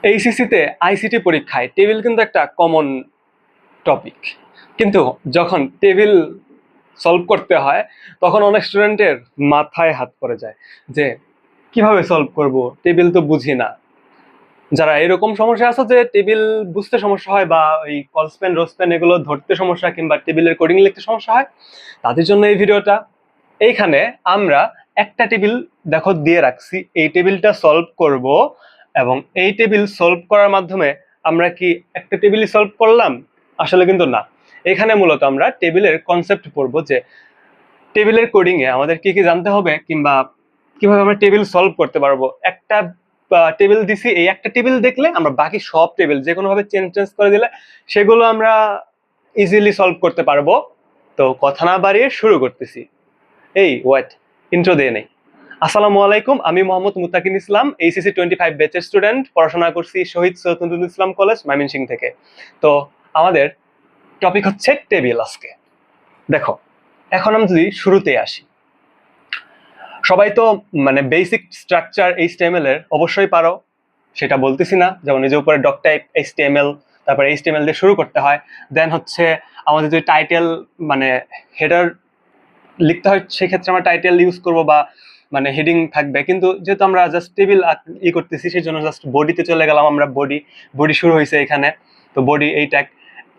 এইচএসসিতে ICT পরীক্ষায় table কিন্তু একটা কমন টপিক, কিন্তু যখন টেবিল সলভ করতে হয় তখন অনেক স্টুডেন্টের মাথায় হাত পড়ে যায় যে কিভাবে সলভ করব, টেবিল তো বুঝি না। যারা এরকম সমস্যা আছে যে টেবিল বুঝতে সমস্যা হয় বা এই কলস্পেন রোস্পেন এগুলো ধরতে সমস্যা কিংবা টেবিলের কোডিং লিখতে সমস্যা হয়, তাদের জন্য এই ভিডিওটা। এইখানে আমরা একটা টেবিল দেখো দিয়ে রাখছি, এই টেবিলটা সলভ করব এবং এই টেবিল সলভ করার মাধ্যমে আমরা কি একটা টেবিলই সলভ করলাম? আসলে কিন্তু না। এখানে মূলত আমরা টেবিলের কনসেপ্ট পড়বো যে টেবিলের কোডিং এ আমাদের কি কি জানতে হবে কিংবা কিভাবে আমরা টেবিল সলভ করতে পারবো। একটা টেবিল দিছি, এই একটা টেবিল দেখলে আমরা বাকি সব টেবিল যে কোনো ভাবে চেঞ্জ করে দিলে সেগুলো আমরা ইজিলি সলভ করতে পারবো। তো কথা না বাড়িয়ে শুরু করতেছি। এই ওয়েট, ইন্ট্রো দিয়ে নেই। আসসালামু আলাইকুম, আমি মোহাম্মদ মুতাকিন ইসলাম, এইচএসসি 25 ব্যাচের স্টুডেন্ট, পড়াশোনা করছি শহীদ সৈয়দ নজরুল ইসলাম কলেজ ময়মনসিংহ থেকে। তো আমাদের টপিক হচ্ছে টেবিল আজকে। দেখো, এখন আমি যদি শুরুতে আসি, সবাই তো মানে বেসিক স্ট্রাকচার এইচটিএমএল এর অবশ্যই পারো, সেটা বলতেছি না। যেমন এই যে উপরে ডক টাইপ এইচটিএমএল, তারপরে এইচটিএমএল দিয়ে শুরু করতে হয়। দেন হচ্ছে আমাদের যদি টাইটেল মানে হেডার লিখতে হয়, সেক্ষেত্রে আমরা টাইটেল ইউজ করবো বা মানে হেডিং থাকবে। কিন্তু যেহেতু আমরা জাস্ট টেবিল করতেছি, সেই জন্য জাস্ট বডিতে চলে গেলাম। আমরা বডি শুরু হয়েছে এখানে, তো বডি এই ট্যাগ।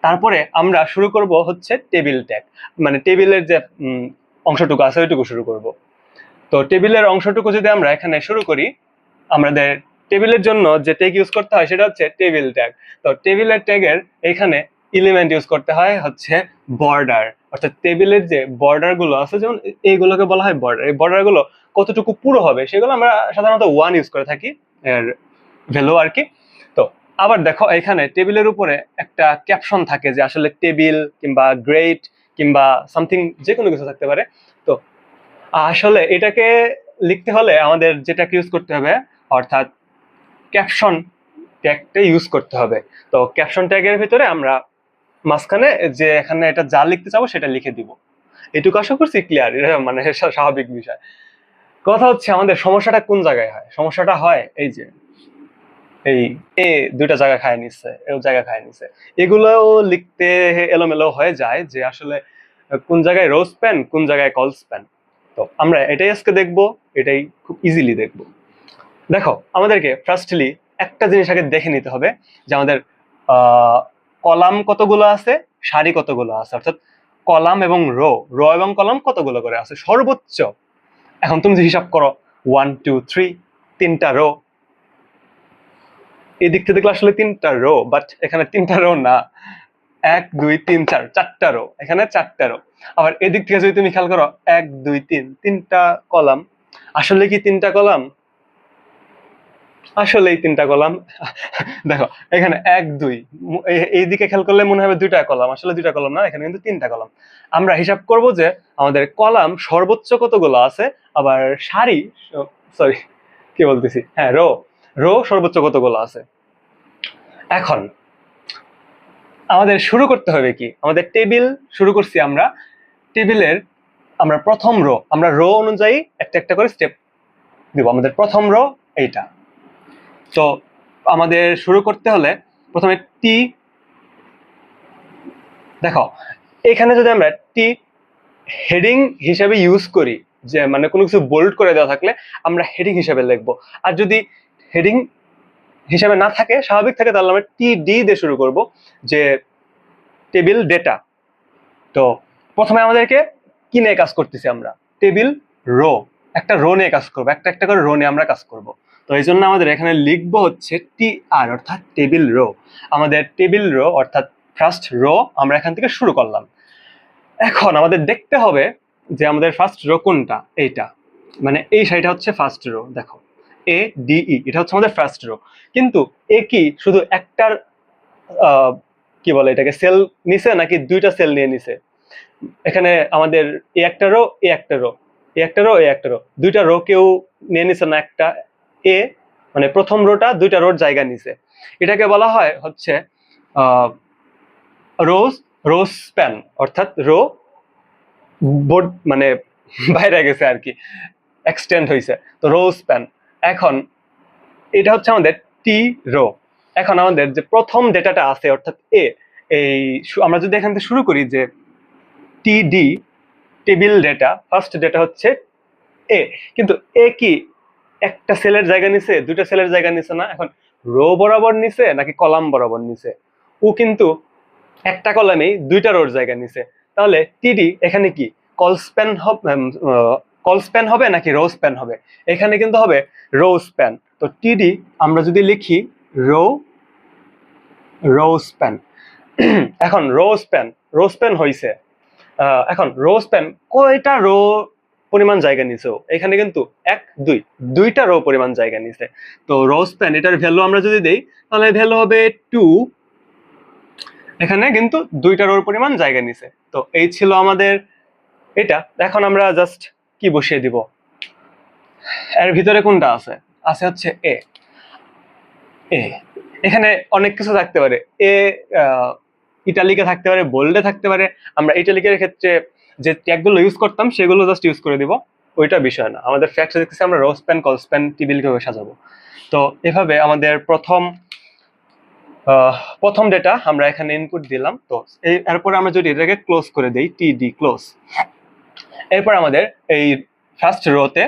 তারপরে আমরা শুরু করব হচ্ছে টেবিল ট্যাগ, মানে টেবিলের যে অংশটুকু আছে ওইটুকু শুরু করব। তো টেবিলের অংশটুকু যদি আমরা এখানে শুরু করি, আমাদের টেবিলের জন্য যে ট্যাগ ইউজ করতে হয় সেটা হচ্ছে টেবিল ট্যাগ। তো টেবিলের ট্যাগের এখানে এলিমেন্ট ইউজ করতে হয় হচ্ছে বর্ডার, অর্থাৎ টেবিলের যে বর্ডার গুলো আছে, যেমন এইগুলোকে বলা হয় বর্ডার। এই বর্ডার গুলো কতটুকু পুরো হবে সেগুলো আমরা সাধারণত 1 ইউজ করে থাকি, এর ভ্যালু আর কি। তো আবার দেখো, এখানে টেবিলের উপরে একটা ক্যাপশন থাকে যে আসলে টেবিল কিংবা গ্রেড কিংবা সামথিং যে কোনো কিছু থাকতে পারে। তো আসলে এটাকে লিখতে হলে আমাদের যেটাকে ইউজ করতে হবে, অর্থাৎ ক্যাপশন ট্যাগটা ইউজ করতে হবে। তো ক্যাপশন ট্যাগের ভিতরে আমরা মাঝখানে যে এখানে এটা যা লিখতে চাবো সেটা লিখে দিব। এটুকু আশা করছি ক্লিয়ার, এটা মানে স্বাভাবিক বিষয়। কথা হচ্ছে আমাদের সমস্যাটা কোন জায়গায় হয়। সমস্যাটা হয় এই যে এই এ দুইটা জায়গা খায় নিচ্ছে, এও জায়গা খায় নিচ্ছে, এগুলোও লিখতে এলোমেলো হয়ে যায় যে আসলে কোন জায়গায় রো স্প্যান কোন জায়গায় কল স্প্যান। তো আমরা এটাই আজকে দেখবো, এটাই খুব ইজিলি দেখবো। দেখো, আমাদেরকে ফার্স্টলি একটা জিনিস আগে দেখে নিতে হবে যে আমাদের কলাম কতগুলো আছে, সারি কতগুলো আছে, অর্থাৎ কলাম এবং রো এবং কলাম কতগুলো করে আছে সর্বোচ্চ। এখন তুমি যে হিসাব করো 1 2 3, তিনটা রো। এদিক থেকে দেখলে আসলে তিনটা রো, বাট এখানে তিনটা রো না, 1 2 3 4, চারটা রো, এখানে চারটা রো। আবার এদিক থেকে যদি তুমি খেয়াল করো 1 2 3, তিনটা কলাম। আসলে কি তিনটা কলাম? আসলেই তিনটা কলাম। দেখো, এখানে 1 2, এইদিকে খেয়াল করলে মনে হবে দুইটা কলাম, আসলে দুইটা কলাম না, এখানে কিন্তু তিনটা কলাম। আমরা হিসাব করব যে আমাদের কলাম সর্বোচ্চ কতগুলো আছে, আবার সারি, সরি কি বলতেছি, হ্যাঁ রো সর্বোচ্চ কতগুলো আছে। এখন আমাদের শুরু করতে হবে কি, আমাদের টেবিল শুরু করছি আমরা। টেবিলের আমরা প্রথম রো, আমরা রো অনুযায়ী একটা একটা করে স্টেপ দিব। আমাদের প্রথম রো এইটা। তো আমাদের শুরু করতে হলে প্রথমে টি, দেখো এখানে যদি আমরা টি হেডিং হিসাবে ইউজ করি, যে মানে কোনো কিছু বোল্ড করে দেওয়া থাকলে আমরা হেডিং হিসাবে লিখবো। আর যদি হেডিং হিসাবে না থাকে, স্বাভাবিক থাকে, তাহলে আমরা টি ডি দিয়ে শুরু করব, যে টেবিল ডেটা। তো প্রথমে আমাদেরকে কি নিয়ে কাজ করতেছি আমরা, টেবিল রো, একটা রো নিয়ে কাজ করবো, একটা একটা করে রো নিয়ে আমরা কাজ করব। তো এই জন্য আমাদের এখানে লিখবো হচ্ছে টি আর, অর্থাৎ টেবিল রো। আমাদের টেবিল রো অর্থাৎ ফার্স্ট রো আমরা এখান থেকে শুরু করলাম। এখন আমাদের দেখতে হবে যে আমাদের ফার্স্ট রো কোনটা, এইটা, মানে এই সাইডটা হচ্ছে ফার্স্ট রো। দেখো এ ডি ই, এটা হচ্ছে আমাদের ফার্স্ট রো। কিন্তু এ কি শুধু একটার কি বলে এটাকে সেল নিছে নাকি দুইটা সেল নিয়ে নিছে? এখানে আমাদের এ একটা রো, এ একটা রো, এ একটা রো, এ একটা রো, দুইটা রো কেউ নিয়ে নিছে না, একটা এ মানে প্রথম রোটা দুইটা রোর জায়গা নিছে। এটাকে বলা হয় হচ্ছে রোজ রোজ স্প্যান, অর্থাৎ রো বোর্ড মানে বাইরে গেছে আর কি, এক্সটেন্ড হয়েছে, তো রো স্প্যান। এখন এটা হচ্ছে আমাদের টি রো। এখন আমাদের যে প্রথম ডেটাটা আছে অর্থাৎ এ, এই আমরা যদি এখান থেকে শুরু করি যে টিডি টেবিল ডেটা, ফার্স্ট ডেটা হচ্ছে এ, কিন্তু এ কি একটা সেলের জায়গা নিছে, দুইটা সেলের জায়গা নিছে না? এখন রো বরাবর নিছে নাকি কলাম বরাবর নিছে? ও কিন্তু একটা কলামেই দুইটা রোর জায়গা নিছে। তাহলে টিডি এখানে কি কল স্প্যান হবে, কল স্প্যান হবে নাকি রো স্প্যান হবে? এখানে কিন্তু হবে রো স্প্যান। তো টিডি আমরা যদি লিখি রো, রো স্প্যান। এখন রো স্প্যান হইছে। এখন রো স্প্যান কয়টা রো পরিমাণ জায়গা নিছে? এখানে কিন্তু এক দুই, দুইটা রো পরিমাণ জায়গা নিছে। তো রো স্প্যান এটার ভ্যালু আমরা যদি দেই তাহলে ভ্যালু হবে 2। এখানে কিন্তু দুইটা রোর পরিমাণ জায়গা নিছে। তো এই ছিল আমাদের এটা। এখন আমরা জাস্ট কি বসিয়ে দিব, এর ভিতরে কোনটা আছে? আছে হচ্ছে এ। এ এখানে অনেক কিছু থাকতে পারে, এ ইটালিকে থাকতে পারে, বোল্ডে থাকতে পারে। আমরা ইটালিকের ক্ষেত্রে যে ট্যাগগুলো ইউজ করতাম সেগুলো জাস্ট ইউজ করে দিব, ওইটা বিষয় না। আমাদের ফ্যাক্টস দেখতেছি আমরা rho span, call span, table কিভাবে সাজাবো। তো এভাবে আমাদের প্রথম ডেটা আমরা এখানে ইনপুট দিলাম। তো এরপর আমরা যদি এটাকে ক্লোজ করে দেই, টিডি ক্লোজ, এরপর আমাদের এই ফার্স্ট রোতে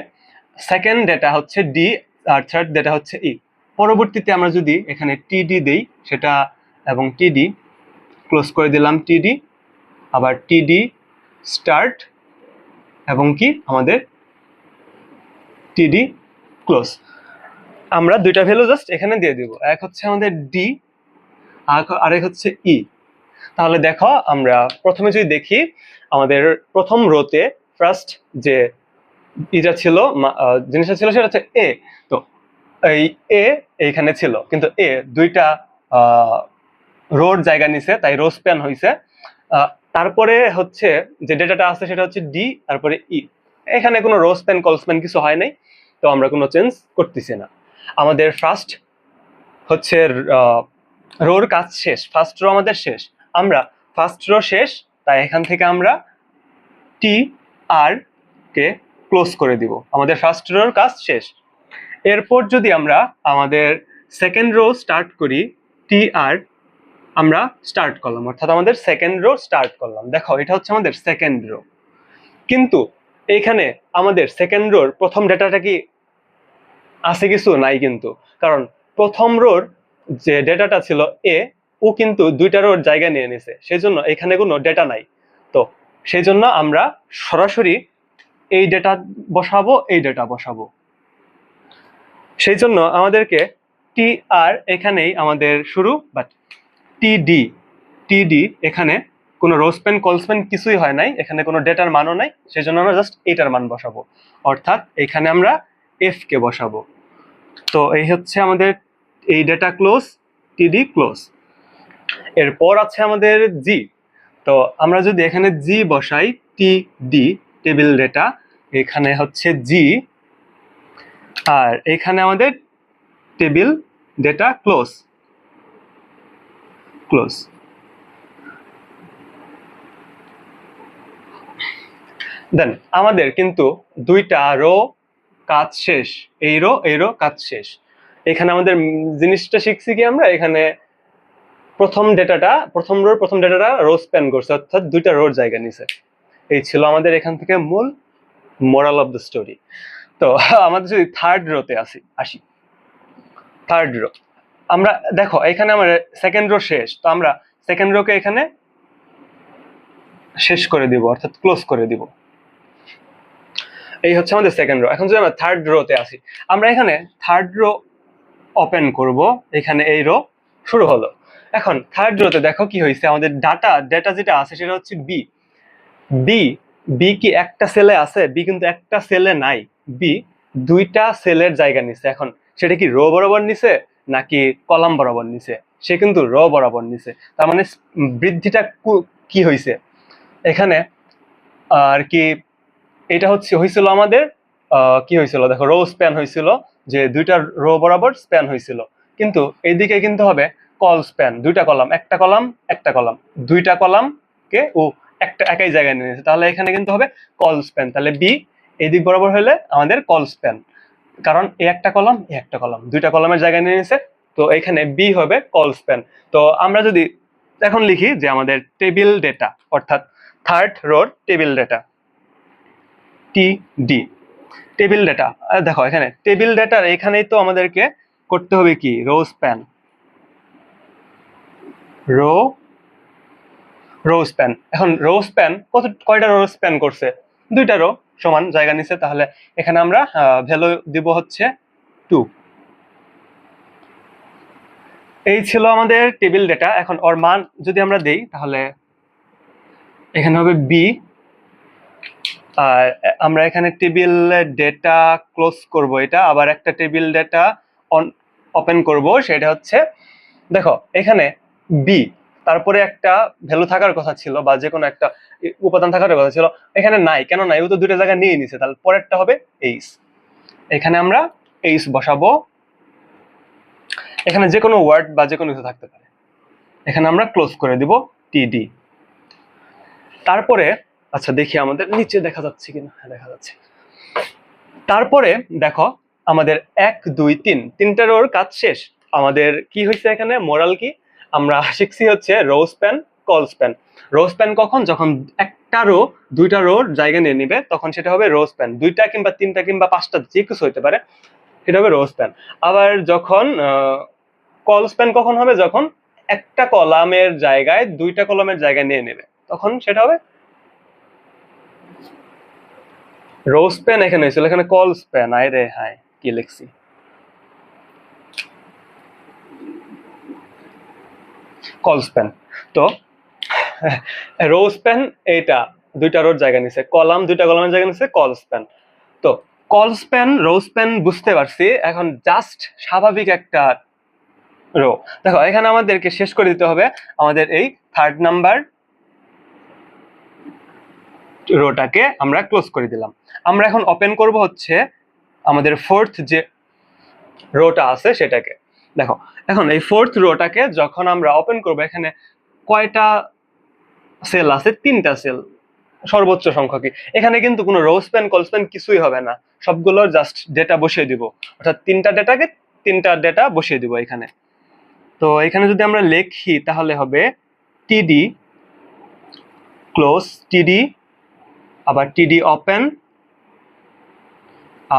সেকেন্ড ডেটা হচ্ছে ডি আর থার্ড ডেটা হচ্ছে ই। পরবর্তীতে আমরা যদি এখানে টিডি দেই সেটা, এবং টিডি ক্লোজ করে দিলাম, টিডি আবার টিডি স্টার্ট এবং কি আমাদের টিডি ক্লোজ। আমরা দুইটা ভ্যালু জাস্ট এখানে দিয়ে দিব, এক হচ্ছে আমাদের ডি আর এক হচ্ছে ই। তাহলে দেখো আমরা প্রথমে যদি দেখি আমাদের প্রথম রোতে ফার্স্ট যে এটা ছিল, জিনিসটা ছিল সেটা হচ্ছে এ। তো এই এ এইখানে ছিল, কিন্তু এ দুইটা রোর জায়গা নিছে, তাই রো স্প্যান হয়েছে। তারপরে হচ্ছে যে ডেটাটা আছে সেটা হচ্ছে ডি, তারপরে ই। এখানে কোনো রো স্প্যান কল স্প্যান কিছু হয় নাই, তো আমরা কোনো চেঞ্জ করতেছি না। আমাদের ফার্স্ট হচ্ছে রোর কাজ শেষ, ফার্স্ট রো আমাদের শেষ। আমরা ফার্স্ট রো শেষ, তাই এখান থেকে আমরা টি আর কে ক্লোজ করে দিব, আমাদের ফার্স্ট রোর কাজ শেষ। এরপর যদি আমরা আমাদের সেকেন্ড রো স্টার্ট করি, টি আর আমরা স্টার্ট করলাম, অর্থাৎ আমাদের সেকেন্ড রো স্টার্ট করলাম। দেখো এটা হচ্ছে আমাদের সেকেন্ড রো, কিন্তু এইখানে আমাদের সেকেন্ড রোর প্রথম ডেটাটা কি আছে? কিছু নাই কিন্তু, কারণ প্রথম রোর যে ডেটাটা ছিল এ, ও কিন্তু দুইটা রোর জায়গা নিয়ে নিছে, সেই জন্য এখানে কোনো ডেটা নাই। তো সেই জন্য আমরা সরাসরি এই ডেটা বসাবো, এই ডেটা বসাবো। সেই জন্য আমাদেরকে টি আর এখানেই আমাদের শুরু, বাট টিডি, টিডি এখানে কোনো রো স্প্যান কল স্প্যান কিছুই হয় নাই, এখানে কোনো ডেটার মানও নাই, সেই জন্য আমরা জাস্ট এইটার মান বসাবো, অর্থাৎ এখানে আমরা এফ কে বসাবো। তো এই হচ্ছে আমাদের এই ডেটা ক্লোজ, টিডি ক্লোজ। এরপর আছে আমাদের জি। তো আমরা যদি এখানে জি বসাই, টি ডি টেবিল ডেটা, এখানে হচ্ছে জি, আর এখানে আমাদের টেবিল ডেটা ক্লোজ, ক্লোজ। দেন আমাদের কিন্তু দুইটা রো কাজ শেষ, এই রো কাজ শেষ। এখানে আমাদের জিনিসটা শিখছি কি, আমরা এখানে প্রথম ডেটাটা রো স্প্যান করছে, অর্থাৎ দুইটা রোর জায়গা নিছে। এই ছিল আমাদের এখান থেকে মূল মোরাল অফ দ্য স্টোরি। তো আমাদের যদি থার্ড রোতে আসি, থার্ড রো আমরা দেখো এখানে আমার সেকেন্ড রো শেষ, তো আমরা সেকেন্ড রোকে এখানে শেষ করে দিব, অর্থাৎ ক্লোজ করে দিব। এই হচ্ছে আমাদের সেকেন্ড রো। এখন যদি আমরা থার্ড রোতে আসি, আমরা এখানে থার্ড রো ওপেন করব, এখানে এই রো শুরু হলো। এখন থার্ড রোতে দেখো কি হয়েছে, আমাদের ডেটা যেটা আছে সেটা হচ্ছে বি। বি বি কি একটা সেলে আছে? বি কিন্তু একটা সেলে নাই, বি দুইটা সেলের জায়গা নিছে। এখন সেটা কি রো বরাবর নিছে নাকি কলাম বরাবর নিছে? সে কিন্তু রো বরাবর নিছে, তার মানে বৃদ্ধিটা কি হয়েছে এখানে আর কি, এটা হয়েছিল আমাদের কি হয়েছিল দেখো, রো স্প্যান হয়েছিল, যে দুইটা রো বরাবর স্প্যান হয়েছিল। কিন্তু এইদিকে কিন্তু হবে কল স্প্যান, দুইটা কলাম, একটা কলাম একটা কলাম, দুইটা কলাম কে ও একটা একই জায়গায় নিয়ে নিয়েছে, তাহলে এখানে কিন্তু হবে কল স্প্যান। তাহলে বি এই দিক বরাবর হলে আমাদের কল স্প্যান। কারণ এ একটা কলাম, এ একটা কলাম, দুইটা কলামের জায়গা নিয়ে নিছে। তো এখানে বি হবে কল স্প্যান। তো আমরা যদি এখন লিখি যে আমাদের টেবিল ডেটা, অর্থাৎ third row table data, T D, table data. দেখো এখানে টেবিল ডেটার এখানেই তো আমাদেরকে করতে হবে কি, row span, row row span. এখন রো স্প্যান কয়টা রো স্প্যান করছে, দুইটা রো সমান জায়গা নিছে, তাহলে এখানে আমরা ভ্যালু দিব হচ্ছে 2। এই ছিল আমাদের টেবিল ডেটা। এখন ওর মান যদি আমরা দেই তাহলে এখানে হবে বি, আর আমরা এখানে টেবিল ডেটা ক্লোজ করব, এটা আবার একটা টেবিল ডেটা ওপেন করব, সেটা হচ্ছে দেখো এখানে বি, তারপরে একটা ভ্যালু থাকার কথা ছিল বা যে কোনো একটা উপাদান থাকার কথা ছিল, এখানে নাই। কেন নাই? ও তো দুটো জায়গা নিয়ে নিছে, তাহলে পরেরটা হবে এইচ। এখানে আমরা এইচ বসাবো। এখানে যে কোনো ওয়ার্ড বা যে কোনো কিছু থাকতে পারে। এখানে আমরা ক্লোজ করে দিব টিডি। তারপরে আচ্ছা দেখি আমাদের নিচে দেখা যাচ্ছে কিনা, হ্যাঁ দেখা যাচ্ছে। তারপরে দেখো আমাদের 1 2 3 তিনটা রোর কাজ শেষ। আমাদের কি হয়েছে এখানে, মোরাল কি আমরা শিখছি হচ্ছে rho span, call span. Rho span কখন, যখন একটা রো দুইটা রোর জায়গা নিয়ে নিবে, তখন সেটা হবে রো স্প্যান। দুইটা কিংবা তিনটা কিংবা পাঁচটা যে কিছু হইতে পারে, সেটা হবে রো স্প্যান। আবার যখন কল স্প্যান কখন হবে, যখন একটা কলামের জায়গায় দুইটা কলামের জায়গা নিয়ে নেবে, তখন সেটা হবে রো স্প্যান। এখানে হয়েছিল, এখানে কল স্প্যান। আয় রে হায়, কি লিখছি, কল স্প্যান। তো রো স্প্যান এইটা দুইটা রোর জায়গা নিছে, কলাম দুইটা কলামের জায়গা নিছে, কল স্প্যান। তো কল স্প্যান রো স্প্যান বুঝতে পারছি। এখন জাস্ট স্বাভাবিক একটা রো, দেখো এখানে আমাদেরকে শেষ করে দিতে হবে আমাদের এই থার্ড নাম্বার রোটাকে আমরা ক্লোজ করে দিলাম। আমরা এখন ওপেন করব হচ্ছে আমাদের ফোর্থ যে রোটা আছে সেটাকে। দেখো এখন এই ফোর্থ রোটাকে যখন আমরা ওপেন করব, এখানে কয়টা সেল আছে, তিনটা সেল সর্বোচ্চ সংখ্যক। এখানে কিন্তু কোনো রো স্প্যান কল স্প্যান কিছুই হবে না, সবগুলোর জাস্ট ডেটা বসিয়ে দিব, অর্থাৎ তিনটা ডেটা বসিয়ে দিব এখানে। তো এখানে যদি আমরা লিখি তাহলে হবে টিডি ক্লোজ, টিডি আবার টিডি ওপেন,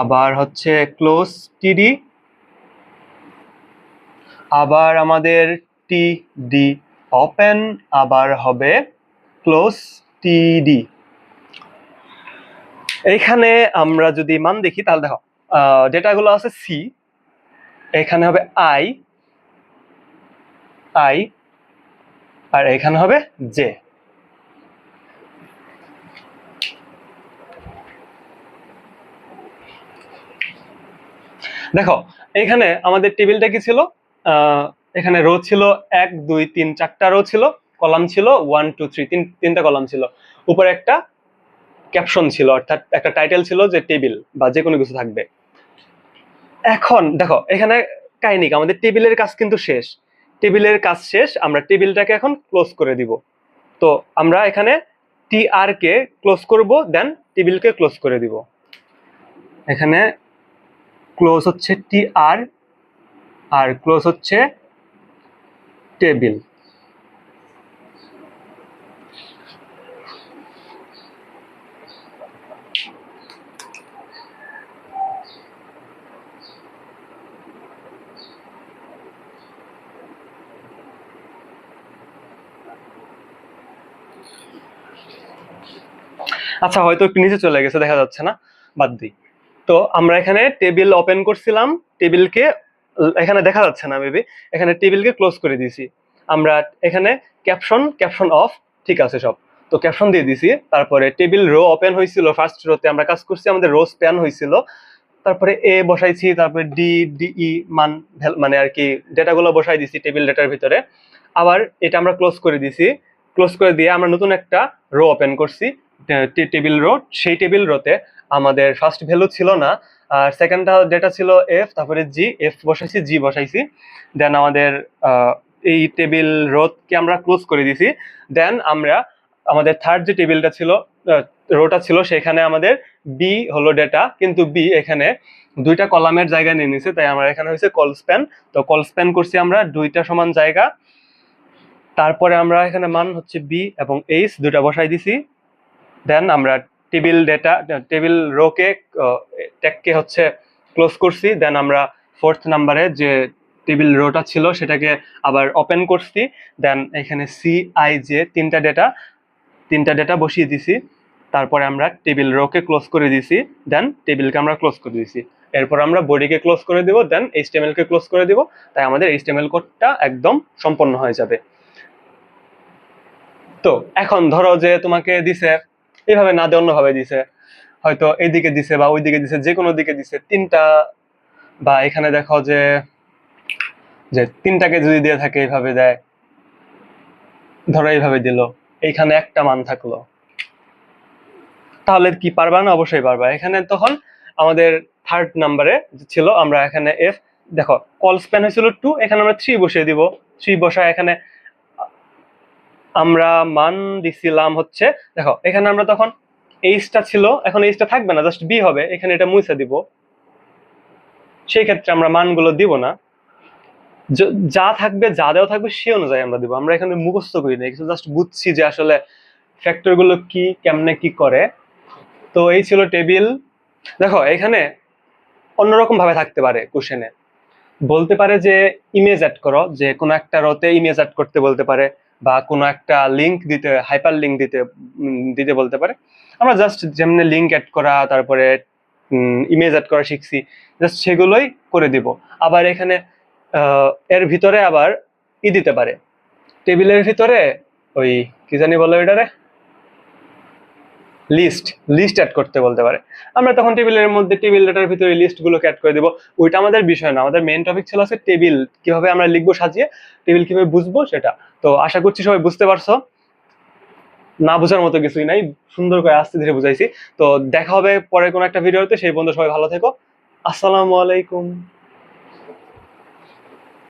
আবার হচ্ছে ক্লোজ টিডি, আবার আমাদের টিডি ওপেন, আবার হবে ক্লোজ টিডি। এইখানে আমরা যদি মান দেখি তাহলে দেখো ডেটাগুলো আছে সি, এখানে হবে আই, আর এখানে হবে জে। দেখো এখানে আমাদের টেবিলটা কি ছিল, এখানে রো ছিল 1 2 3 4টা রো ছিল, কলাম ছিল 1 2 3 তিনটা কলাম ছিল, উপরে একটা ক্যাপশন ছিল, অর্থাৎ একটা টাইটেল ছিল যে টেবিল বা যে কোনো কিছু থাকবে। এখন দেখো এখানে কাহিনী, আমাদের টেবিলের কাজ কিন্তু শেষ, টেবিলের কাজ শেষ, আমরা টেবিলটাকে এখন ক্লোজ করে দিব। তো আমরা এখানে টি আর কে ক্লোজ করব, দেন টেবিলকে ক্লোজ করে দিব। এখানে ক্লোজ হচ্ছে টি আর, আর ক্লোজ হচ্ছে টেবিল। আচ্ছা হয়তো একটু নিচে চলে গেছে, দেখা যাচ্ছে না, বাদ দিই। তো আমরা এখানে টেবিল ওপেন করছিলাম, টেবিলকে এখানে দেখা যাচ্ছে না মেবি, এখানে টেবিলকে ক্লোজ করে দিয়েছি। আমরা এখানে ক্যাপশন অফ, ঠিক আছে সব। তো ক্যাপশন দিয়ে দিছি, তারপরে টেবিল রো ওপেন হয়েছিল, ফার্স্ট রোতে আমরা কাজ করছি, আমাদের রো স্প্যান হয়েছিল, তারপরে এ বসাইছি, তারপরে ডিই মান মানে আর কি ডেটাগুলো বসাই দিছি টেবিল ডেটার ভিতরে। আবার এটা আমরা ক্লোজ করে দিছি, ক্লোজ করে দিয়ে আমরা নতুন একটা রো ওপেন করছি, টেবিল রো। সেই টেবিল রোতে আমাদের ফার্স্ট ভ্যালু ছিল না, আর সেকেন্ড ডেটা ছিল এফ, তারপরে জি, এফ বসাইছি, জি বসাইছি। দেন আমাদের এই টেবিল রোকে আমরা ক্লোজ করে দিছি। দেন আমরা আমাদের থার্ড যে টেবিলটা ছিল, রোটা ছিল, সেখানে আমাদের বি হলো ডেটা, কিন্তু বি এখানে দুইটা কলামের জায়গা নিয়ে নিছে, তাই আমার এখানে হয়েছে কল স্প্যান। তো কল স্প্যান করছি আমরা দুইটা সমান জায়গা। তারপরে আমরা এখানে মান হচ্ছে বি এবং এইচ দুইটা বসাই দিছি। দেন আমরা টেবিল ডেটা টেবিল রোকে ট্যাগকে হচ্ছে ক্লোজ করছি। দেন আমরা ফোর্থ নাম্বারে যে টেবিল রোটা ছিল সেটাকে আবার ওপেন করছি। দেন এখানে সি আই জে তিনটা ডেটা বসিয়ে দিছি। তারপরে আমরা টেবিল রোকে ক্লোজ করে দিছি। দেন টেবিলকে আমরা ক্লোজ করে দিছি। এরপর আমরা বডিকে ক্লোজ করে দিব, দেন এইচটিএমএল কে ক্লোজ করে দিব। তাই আমাদের এইচটিএমএল কোডটা একদম সম্পন্ন হয়ে যাবে। তো এখন ধরো যে তোমাকে দিছে এইভাবে না দিয়ে অন্যভাবে দিছে, হয়তো এইদিকে দিছে বা ওইদিকে দিছে, যে কোনো দিকে দিছে তিনটা, বা এখানে দেখো যে যে তিনটাকে যদি দিয়ে থাকে এইভাবে দেয়, ধরো এইভাবে দিল, এইখানে একটা মান থাকলো, তাহলে কি পারবা না? অবশ্যই পারবা। এখানে তখন আমাদের থার্ড নাম্বারে ছিল, আমরা এখানে এফ, দেখো কল স্প্যান হয়েছিল 2, এখানে আমরা 3 বসিয়ে দিব। 3 বসায় এখানে আমরা মান দিছিলাম হচ্ছে, দেখো এখানে আমরা তখন এইচটা ছিল, এখন এইচটা থাকবে না, জাস্ট বি হবে, এখানে এটা মুছে দিব। সেই ক্ষেত্রে আমরা মানগুলো দিব না, যা থাকবে, যা দেওয়া থাকবে সে অনুযায়ী আমরা দিব। আমরা এখানে মুখস্থ করি না, কিছু জাস্ট বুঝছি যে আসলে ফ্যাক্টর গুলো কি, কেমনে কি করে। তো এই ছিল টেবিল। দেখো এখানে অন্যরকম ভাবে থাকতে পারে, কোশ্চেনে বলতে পারে যে ইমেজ অ্যাড করো, যে কোনো একটা রোতে ইমেজ অ্যাড করতে বলতে পারে, বা কোনো একটা লিঙ্ক দিতে, হাইপার লিঙ্ক দিতে বলতে পারে। আমরা জাস্ট যেমনি লিঙ্ক অ্যাড করা, তারপরে ইমেজ অ্যাড করা শিখছি, জাস্ট সেগুলোই করে দিব। আবার এখানে এর ভিতরে আবার দিতে পারে, টেবিলের ভিতরে ওই কি জানি বলো এটারে, লিস্ট অ্যাড করতে বলতে পারে। আমরা তখন টেবিলের মধ্যে টেবিল ডাটার ভিতরে লিস্টগুলোকে অ্যাড করে দেবো। ওইটা আমাদের বিষয় না, আমাদের মেইন টপিক ছিল আছে টেবিল কিভাবে আমরা লিখবো সাজিয়ে, টেবিল কিভাবে বুঝবো সেটা। তো আশা করছি সবাই বুঝতে পারছো, না বোঝার মতো কিছুই নাই, সুন্দর করে আস্তে ধীরে বুঝাইছি। তো দেখা হবে পরে কোনো একটা ভিডিওতে, সেই পর্যন্ত সবাই ভালো থেকো। আসসালামু আলাইকুম।